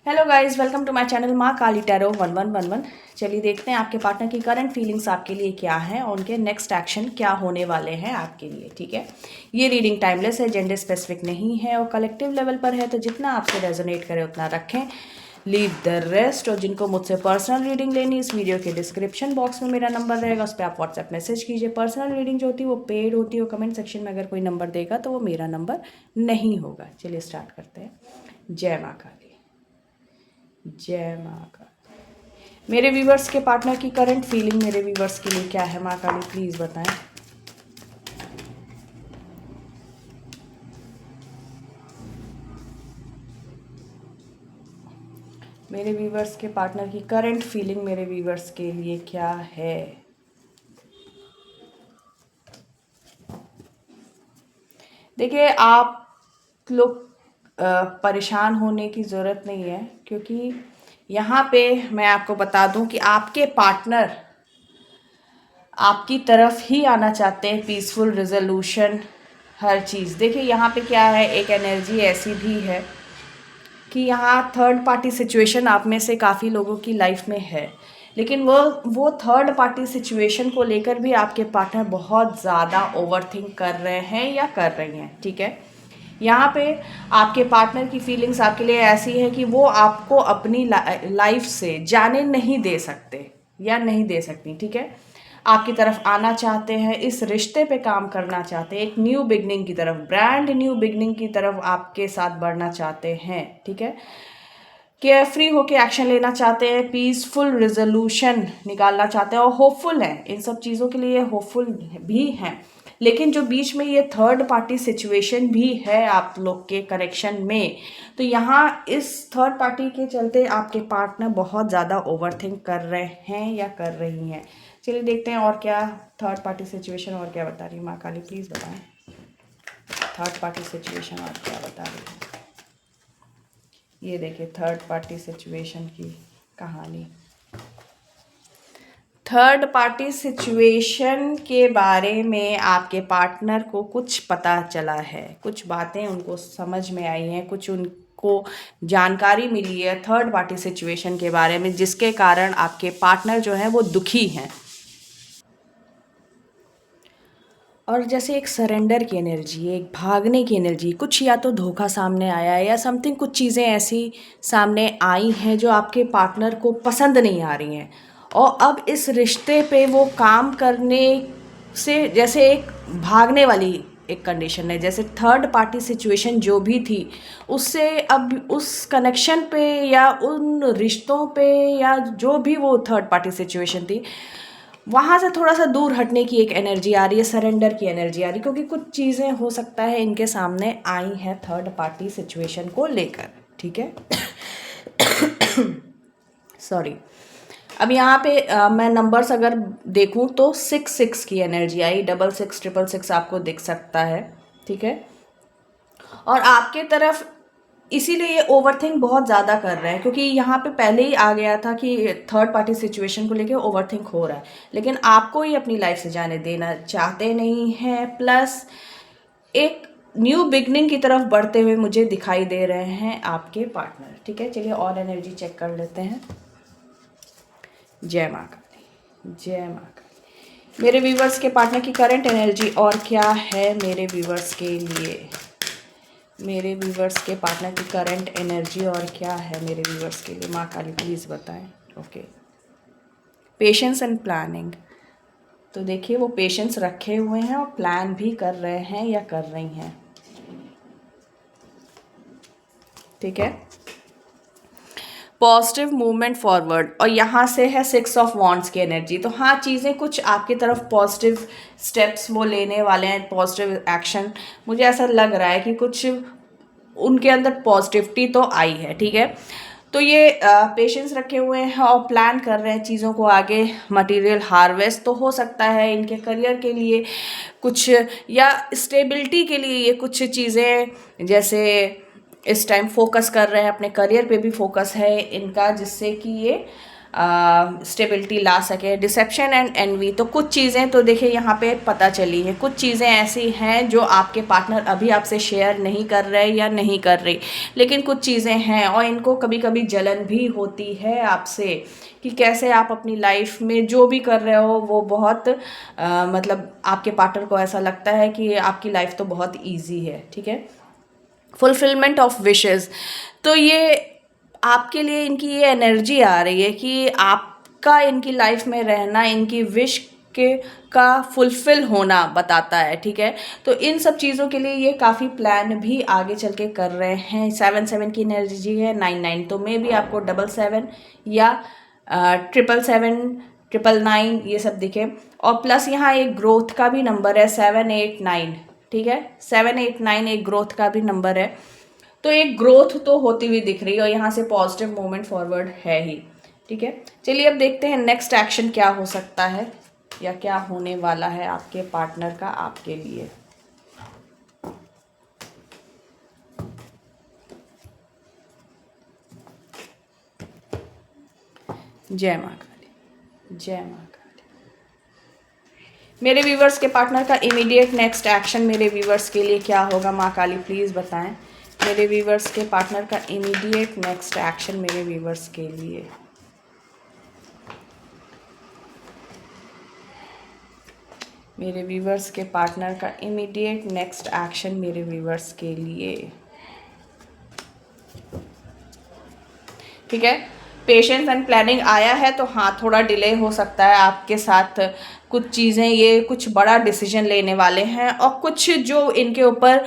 Hello guys, welcome to my channel Maa Kali tarot 1111। चलिए देखते हैं आपके पार्टनर की करंट फीलिंग्स आपके लिए क्या है और उनके नेक्स्ट एक्शन क्या होने वाले हैं आपके लिए। ठीक है, ये रीडिंग टाइमलेस है, जेंडर स्पेसिफिक नहीं है और कलेक्टिव लेवल पर है, तो जितना आपसे रेजोनेट करे उतना रखें, लीव द रेस्ट। और जिनको मुझसे पर्सनल रीडिंग लेनी, इस वीडियो के डिस्क्रिप्शन बॉक्स में मेरा नंबर रहेगा, उस पर आप व्हाट्सएप मैसेज कीजिए। पर्सनल रीडिंग जो होती है वो पेड होती है, कमेंट सेक्शन में अगर कोई नंबर देगा तो वो मेरा नंबर नहीं होगा। चलिए स्टार्ट करते हैं। जय माँ काली, जय माँ काली। मेरे व्यूवर्स के पार्टनर की करंट फीलिंग मेरे व्यूवर्स के लिए क्या है माँ काली, प्लीज बताएं। मेरे व्यूवर्स के पार्टनर की करंट फीलिंग मेरे व्यूवर्स के लिए क्या है। देखिए, आप लोग परेशान होने की ज़रूरत नहीं है, क्योंकि यहाँ पे मैं आपको बता दूं कि आपके पार्टनर आपकी तरफ ही आना चाहते हैं। पीसफुल रिजोल्यूशन, हर चीज़। देखिए यहाँ पे क्या है, एक एनर्जी ऐसी भी है कि यहाँ थर्ड पार्टी सिचुएशन आप में से काफ़ी लोगों की लाइफ में है, लेकिन वो थर्ड पार्टी सिचुएशन को लेकर भी आपके पार्टनर बहुत ज़्यादा ओवरथिंक कर रहे हैं या कर रही हैं। ठीक है, यहाँ पे आपके पार्टनर की फीलिंग्स आपके लिए ऐसी है कि वो आपको अपनी लाइफ से जाने नहीं दे सकते या नहीं दे सकती। ठीक है, आपकी तरफ आना चाहते हैं, इस रिश्ते पे काम करना चाहते हैं, एक न्यू बिगनिंग की तरफ, ब्रांड न्यू बिगनिंग की तरफ आपके साथ बढ़ना चाहते हैं। ठीक है, केयर फ्री होके एक्शन लेना चाहते हैं, पीसफुल रिजोल्यूशन निकालना चाहते हैं और होपफुल हैं। इन सब चीज़ों के लिए होपफुल भी हैं, लेकिन जो बीच में ये थर्ड पार्टी सिचुएशन भी है आप लोग के कनेक्शन में, तो यहाँ इस थर्ड पार्टी के चलते आपके पार्टनर बहुत ज़्यादा ओवरथिंक कर रहे हैं या कर रही हैं। चलिए देखते हैं और क्या थर्ड पार्टी सिचुएशन और क्या बता रही है माँ काली, प्लीज़ बताएं। थर्ड पार्टी सिचुएशन और क्या बता रही है। ये देखिए थर्ड पार्टी सिचुएशन की कहानी। थर्ड पार्टी सिचुएशन के बारे में आपके पार्टनर को कुछ पता चला है, कुछ बातें उनको समझ में आई हैं, कुछ उनको जानकारी मिली है थर्ड पार्टी सिचुएशन के बारे में, जिसके कारण आपके पार्टनर जो है वो दुखी हैं। और जैसे एक सरेंडर की एनर्जी, एक भागने की एनर्जी, कुछ या तो धोखा सामने आया है या समथिंग, कुछ चीज़ें ऐसी सामने आई हैं जो आपके पार्टनर को पसंद नहीं आ रही हैं, और अब इस रिश्ते पे वो काम करने से जैसे एक भागने वाली एक कंडीशन है। जैसे थर्ड पार्टी सिचुएशन जो भी थी, उससे अब उस कनेक्शन पे या उन रिश्तों पे या जो भी वो थर्ड पार्टी सिचुएशन थी, वहाँ से थोड़ा सा दूर हटने की एक एनर्जी आ रही है, सरेंडर की एनर्जी आ रही है, क्योंकि कुछ चीज़ें हो सकता है इनके सामने आई हैं थर्ड पार्टी सिचुएशन को लेकर। ठीक है, सॉरी। अब यहाँ पे मैं नंबर्स अगर देखूँ तो 6 की एनर्जी आई, 66 666 आपको दिख सकता है। ठीक है, और आपके तरफ इसीलिए ये ओवरथिंक बहुत ज़्यादा कर रहे हैं, क्योंकि यहाँ पे पहले ही आ गया था कि थर्ड पार्टी सिचुएशन को लेके ओवरथिंक हो रहा है, लेकिन आपको ही अपनी लाइफ से जाने देना चाहते नहीं हैं। प्लस एक न्यू बिगनिंग की तरफ बढ़ते हुए मुझे दिखाई दे रहे हैं आपके पार्टनर। ठीक है, चलिए और एनर्जी चेक कर लेते हैं। जय माँ काली, जय माँ काली। मेरे व्यूवर्स के पार्टनर की करंट एनर्जी और क्या है मेरे व्यूवर्स के लिए। मेरे व्यूवर्स के पार्टनर की करंट एनर्जी और क्या है मेरे व्यूवर्स के लिए माँ काली, प्लीज़ बताएं। Okay, patience and planning. तो देखिए वो पेशेंस रखे हुए हैं और प्लान भी कर रहे हैं या कर रही हैं। ठीक है, पॉजिटिव मूवमेंट फॉरवर्ड, और यहाँ से है 6 ऑफ वॉन्ड्स की एनर्जी। तो हाँ, चीज़ें कुछ आपकी तरफ पॉजिटिव स्टेप्स वो लेने वाले हैं, पॉजिटिव एक्शन। मुझे ऐसा लग रहा है कि कुछ उनके अंदर पॉजिटिविटी तो आई है। ठीक है, तो ये पेशेंस रखे हुए हैं और प्लान कर रहे हैं चीज़ों को आगे। मटेरियल हार्वेस्ट तो हो सकता है इनके करियर के लिए कुछ, या स्टेबिलिटी के लिए ये कुछ चीज़ें, जैसे इस टाइम फोकस कर रहे हैं अपने करियर पे भी फोकस है इनका, जिससे कि ये स्टेबिलिटी ला सके। डिसेप्शन एंड एनवी, तो कुछ चीज़ें तो देखिए यहाँ पे पता चली है, कुछ चीज़ें ऐसी हैं जो आपके पार्टनर अभी आपसे शेयर नहीं कर रहे या नहीं कर रही, लेकिन कुछ चीज़ें हैं और इनको कभी कभी जलन भी होती है आपसे कि कैसे आप अपनी लाइफ में जो भी कर रहे हो वो बहुत मतलब आपके पार्टनर को ऐसा लगता है कि आपकी लाइफ तो बहुत ईजी है, ठीक है। फुलफिलमेंट ऑफ विशेस, तो ये आपके लिए इनकी ये एनर्जी आ रही है कि आपका इनकी लाइफ में रहना इनकी विश के का फुलफिल होना बताता है, ठीक है। तो इन सब चीज़ों के लिए ये काफ़ी प्लान भी आगे चल के कर रहे हैं। 7 की एनर्जी है, 9 तो मे भी आपको 7 या 777 999 ये सब दिखे। और प्लस यहाँ एक ग्रोथ का भी नंबर है 789, ठीक है। 789 एक ग्रोथ का भी नंबर है, तो एक ग्रोथ तो होती हुई दिख रही है और यहाँ से पॉजिटिव मूवमेंट फॉरवर्ड है ही, ठीक है। चलिए अब देखते हैं नेक्स्ट एक्शन क्या हो सकता है या क्या होने वाला है आपके पार्टनर का आपके लिए। जय माँ काली, जय माँ काली। मेरे व्यूवर्स के पार्टनर का इमीडिएट नेक्स्ट एक्शन मेरे व्यूवर्स के लिए क्या होगा, माँ काली प्लीज़ बताएं। मेरे व्यूवर्स के पार्टनर का इमीडिएट नेक्स्ट एक्शन मेरे व्यूवर्स के लिए। मेरे व्यूवर्स के पार्टनर का इमीडिएट नेक्स्ट एक्शन मेरे व्यूवर्स के लिए, ठीक है। पेशेंस एंड प्लानिंग आया है, तो हाँ थोड़ा डिले हो सकता है आपके साथ कुछ चीज़ें, ये कुछ बड़ा डिसीजन लेने वाले हैं और कुछ जो इनके ऊपर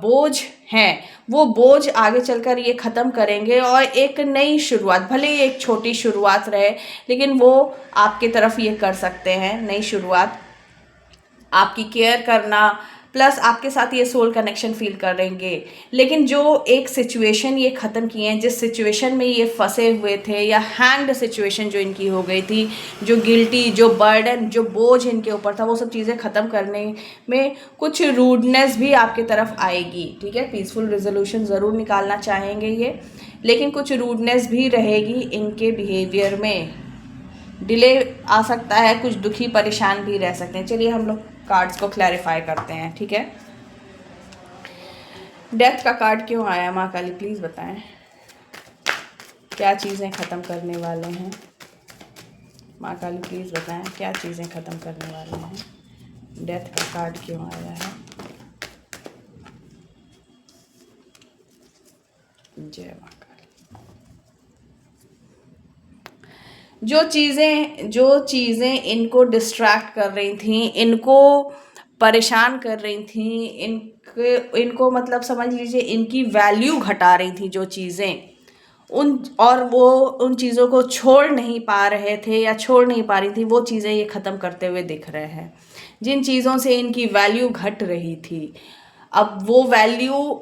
बोझ हैं वो बोझ आगे चलकर ये ख़त्म करेंगे और एक नई शुरुआत, भले ही एक छोटी शुरुआत रहे लेकिन वो आपके तरफ ये कर सकते हैं। नई शुरुआत, आपकी केयर करना, प्लस आपके साथ ये सोल कनेक्शन फील करेंगे। लेकिन जो एक सिचुएशन ये ख़त्म किए हैं, जिस सिचुएशन में ये फंसे हुए थे या हैंग्ड सिचुएशन जो इनकी हो गई थी, जो गिल्टी, जो बर्डन, जो बोझ इनके ऊपर था, वो सब चीज़ें ख़त्म करने में कुछ रूडनेस भी आपकी तरफ आएगी, ठीक है। पीसफुल रेजोल्यूशन ज़रूर निकालना चाहेंगे ये, लेकिन कुछ रूडनेस भी रहेगी इनके बिहेवियर में, डिले आ सकता है, कुछ दुखी परेशान भी रह सकते हैं। चलिए हम लोग कार्ड्स को क्लैरिफाई करते हैं, ठीक है। डेथ का कार्ड क्यों आया, माँ काली प्लीज़ बताएं। क्या चीज़ें ख़त्म करने वाले हैं, माँ काली प्लीज़ बताएं क्या चीज़ें ख़त्म करने वाले हैं। डेथ का कार्ड क्यों आया है। जय माँ काली। जो चीज़ें इनको डिस्ट्रैक्ट कर रही थी, इनको परेशान कर रही थी, इनको मतलब समझ लीजिए इनकी वैल्यू घटा रही थी जो चीज़ें, वो उन चीज़ों को छोड़ नहीं पा रहे थे या छोड़ नहीं पा रही थी, वो चीज़ें ये ख़त्म करते हुए दिख रहे हैं। जिन चीज़ों से इनकी वैल्यू घट रही थी, अब वो वैल्यू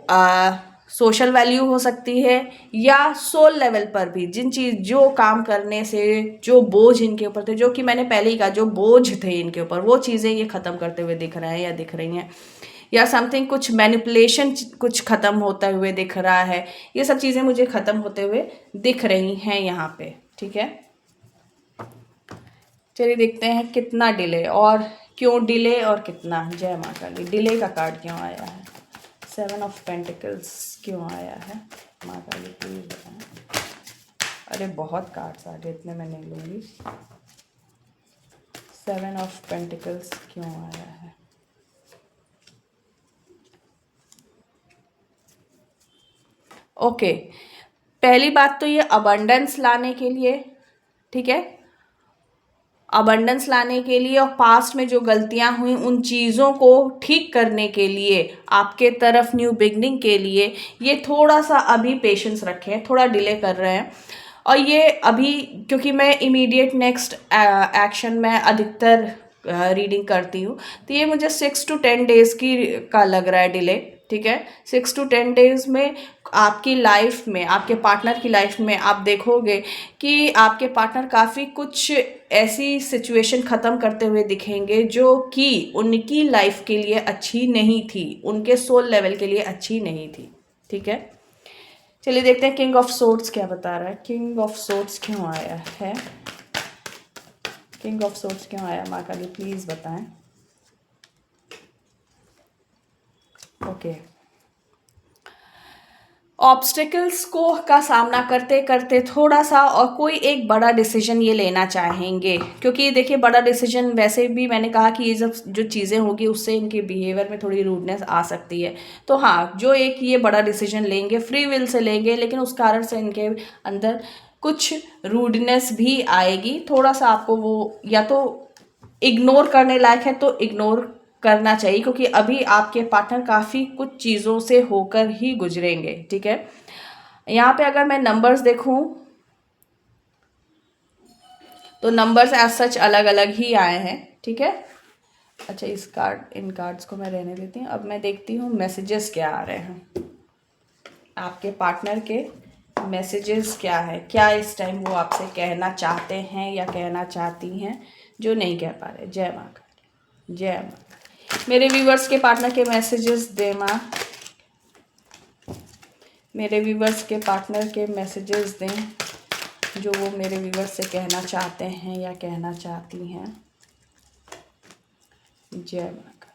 सोशल वैल्यू हो सकती है या सोल लेवल पर भी, जो काम करने से जो बोझ इनके ऊपर थे, जो कि मैंने पहले ही कहा जो बोझ थे इनके ऊपर, वो चीज़ें ये ख़त्म करते हुए दिख रहे हैं या दिख रही हैं, या समथिंग कुछ मैनिपुलेशन कुछ ख़त्म होते हुए दिख रहा है। ये सब चीज़ें मुझे ख़त्म होते हुए दिख रही हैं यहाँ पे, ठीक है। चलिए देखते हैं कितना डिले और क्यों डिले और कितना। जय माँ काली। डिले का कार्ड क्यों आया है, 7 ऑफ पेंटिकल्स क्यों आया है, माँ काली प्लीज बताएं। अरे बहुत कार्ड्स आ गए, इतने मैं नहीं लूँगी। 7 ऑफ पेंटिकल्स क्यों आया है। ओके, पहली बात तो ये अबंडेंस लाने के लिए, ठीक है, अबंडेंस लाने के लिए और पास्ट में जो गलतियां हुई उन चीज़ों को ठीक करने के लिए, आपके तरफ न्यू बिगनिंग के लिए ये थोड़ा सा अभी पेशेंस रखें, थोड़ा डिले कर रहे हैं। और ये अभी क्योंकि मैं इमीडिएट नेक्स्ट एक्शन में अधिकतर रीडिंग करती हूँ, तो ये मुझे 6 to 10 डेज़ का लग रहा है डिले, ठीक है। 6 to 10 डेज़ में आपकी लाइफ में, आपके पार्टनर की लाइफ में आप देखोगे कि आपके पार्टनर काफ़ी कुछ ऐसी सिचुएशन ख़त्म करते हुए दिखेंगे जो कि उनकी लाइफ के लिए अच्छी नहीं थी, उनके सोल लेवल के लिए अच्छी नहीं थी, ठीक है। चलिए देखते हैं किंग ऑफ सोर्ड्स क्या बता रहा है। किंग ऑफ सोर्ड्स क्यों आया है? किंग ऑफ सोर्ड्स क्यों आया माँ काली, प्लीज़ बताएं। ओके, ऑब्स्टिकल्स को का सामना करते करते थोड़ा सा और कोई एक बड़ा डिसीजन ये लेना चाहेंगे, क्योंकि देखिए बड़ा डिसीजन वैसे भी मैंने कहा कि ये जब जो चीज़ें होगी उससे इनके बिहेवियर में थोड़ी रूडनेस आ सकती है। तो हाँ, जो एक ये बड़ा डिसीजन लेंगे फ्री विल से लेंगे, लेकिन उस कारण से इनके अंदर कुछ रूडनेस भी आएगी। थोड़ा सा आपको वो या तो इग्नोर करने लायक है तो इग्नोर करना चाहिए, क्योंकि अभी आपके पार्टनर काफ़ी कुछ चीज़ों से होकर ही गुजरेंगे। ठीक है, यहाँ पे अगर मैं नंबर्स देखूं तो नंबर्स एज सच अलग अलग ही आए हैं। ठीक है, अच्छा इन कार्ड्स को मैं रहने देती हूँ। अब मैं देखती हूँ मैसेजेस क्या आ रहे हैं आपके पार्टनर के। मैसेजेस क्या है, क्या इस टाइम वो आपसे कहना चाहते हैं या कहना चाहती हैं जो नहीं कह पा रहे। जय माँ काली, जय माँ। मेरे व्यूवर्स के पार्टनर के मैसेजेस दे माँ, मेरे व्यूवर्स के पार्टनर के मैसेजेस दें जो वो मेरे व्यूवर्स से कहना चाहते हैं या कहना चाहती हैं। जय माँ Kali.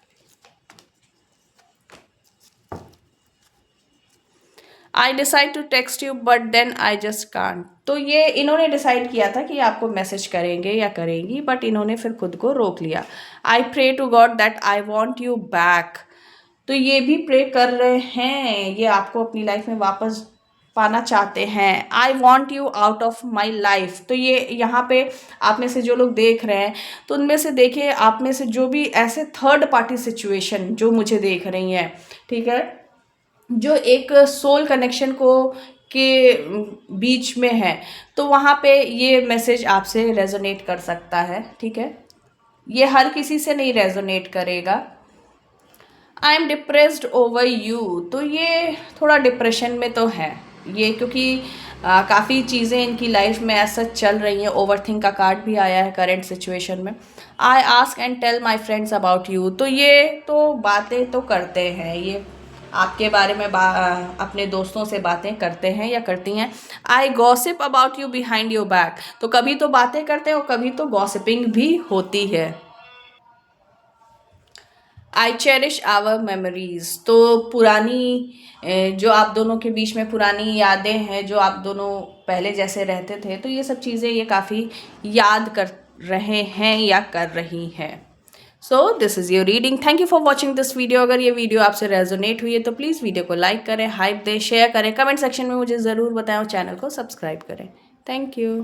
I decide to text you but then I just can't. तो ये इन्होंने डिसाइड किया था कि आपको मैसेज करेंगे या करेंगी, बट इन्होंने फिर खुद को रोक लिया। I pray to God that I want you back. तो ये भी प्रे कर रहे हैं, ये आपको अपनी लाइफ में वापस पाना चाहते हैं। आई want you out of my life. तो ये यहाँ पे आप में से जो लोग देख रहे हैं तो उनमें से देखिए, आप में से जो भी ऐसे थर्ड पार्टी सिचुएशन जो मुझे देख रही हैं, ठीक है, जो एक सोल कनेक्शन को के बीच में है, तो वहाँ पे ये मैसेज आपसे रेजोनेट कर सकता है। ठीक है, ये हर किसी से नहीं रेजोनेट करेगा। I am depressed over you. तो ये थोड़ा डिप्रेशन में तो है ये, क्योंकि काफ़ी चीज़ें इनकी लाइफ में ऐसा चल रही हैं। ओवरथिंक का कार्ड भी आया है करंट सिचुएशन में। I ask and tell my friends about you. तो ये तो बातें तो करते हैं, ये आपके बारे में अपने दोस्तों से बातें करते हैं या करती हैं। I gossip about you behind your back. तो कभी तो बातें करते हैं और कभी तो गॉसिपिंग भी होती है। I cherish our memories. तो पुरानी जो आप दोनों के बीच में पुरानी यादें हैं, जो आप दोनों पहले जैसे रहते थे, तो ये सब चीज़ें ये काफ़ी याद कर रहे हैं या कर रही हैं। So this is your reading. Thank you for watching this video. अगर ये वीडियो आपसे रेजोनेट हुई है तो प्लीज़ वीडियो को लाइक करें, हाइप दें, शेयर करें, कमेंट सेक्शन में मुझे ज़रूर बताएं और चैनल को सब्सक्राइब करें। Thank you.